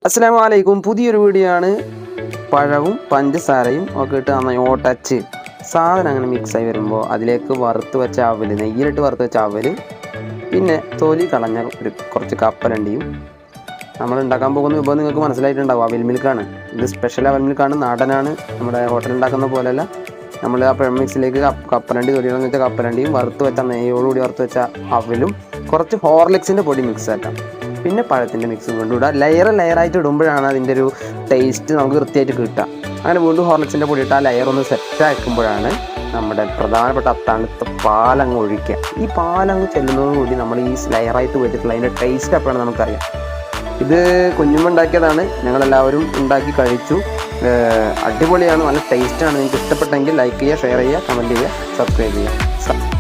അസ്സലാമു അലൈക്കും. പുതിയൊരു വീഡിയോ ആണ്. പഴവും പഞ്ചസാരയും ഒക്കെ ഇട്ട് നന്നായി ഓട്ടച്ച് സാധനം അങ്ങനെ മിക്സായി വരുമ്പോൾ അതിലേക്ക് വറുത്ത് വെച്ച അവൽ, നെയ്യിലിട്ട് വറുത്ത് വെച്ച അവൽ, പിന്നെ തൊലി കളഞ്ഞ കുറച്ച് കപ്പലണ്ടിയും. നമ്മൾ ഉണ്ടാക്കാൻ പോകുന്ന വിഭവം നിങ്ങൾക്ക് മനസ്സിലായിട്ടുണ്ടാവും. അവൽ മിൽക്കാണ് ഇത്. സ്പെഷ്യൽ അവൽ മിൽക്കാണ്, നാടനാണ്. നമ്മുടെ ഹോട്ടലിൽ ഉണ്ടാക്കുന്ന പോലെയല്ല. നമ്മൾ ആ പഴം മിക്സിലേക്ക് കപ്പലണ്ടി, തൊലി കളഞ്ഞ വെച്ച കപ്പലണ്ടിയും, വറുത്ത് വെച്ച നെയ്യോടുകൂടി വറുത്ത് വെച്ച അവലും, കുറച്ച് ഹോർലിക്സിൻ്റെ പൊടി മിക്സ് ആക്കാം, പിന്നെ പഴത്തിൻ്റെ മിക്സും കൊണ്ടുവിടുക. ലെയറായിട്ട് ഇടുമ്പോഴാണ് അതിൻ്റെ ഒരു ടേസ്റ്റ് നമുക്ക് കൃത്യമായിട്ട് കിട്ടുക. അങ്ങനെ വീണ്ടും ഹോർലിക്സിൻ്റെ പൊടി ഇട്ട് ആ ലെയർ ഒന്ന് സെറ്റാക്കുമ്പോഴാണ് നമ്മുടെ പ്രധാനപ്പെട്ട തണുത്ത പാലങ്ങ് ഒഴിക്കുക. ഈ പാലങ്ങ് ചെല്ലുന്നതോടുകൂടി നമ്മൾ ഈ ലെയറായിട്ട് വെച്ചിട്ടുള്ള അതിൻ്റെ ടേസ്റ്റ് അപ്പോഴാണ് നമുക്കറിയാം. ഇത് കുഞ്ഞുമ്മ ഉണ്ടാക്കിയതാണ്. ഞങ്ങളെല്ലാവരും ഉണ്ടാക്കി കഴിച്ചു. അടിപൊളിയാണ്, നല്ല ടേസ്റ്റാണ്. നിങ്ങൾക്ക് ഇഷ്ടപ്പെട്ടെങ്കിൽ ലൈക്ക് ചെയ്യുക, ഷെയർ ചെയ്യുക, കമൻറ്റ് ചെയ്യുക, സബ്സ്ക്രൈബ് ചെയ്യുക.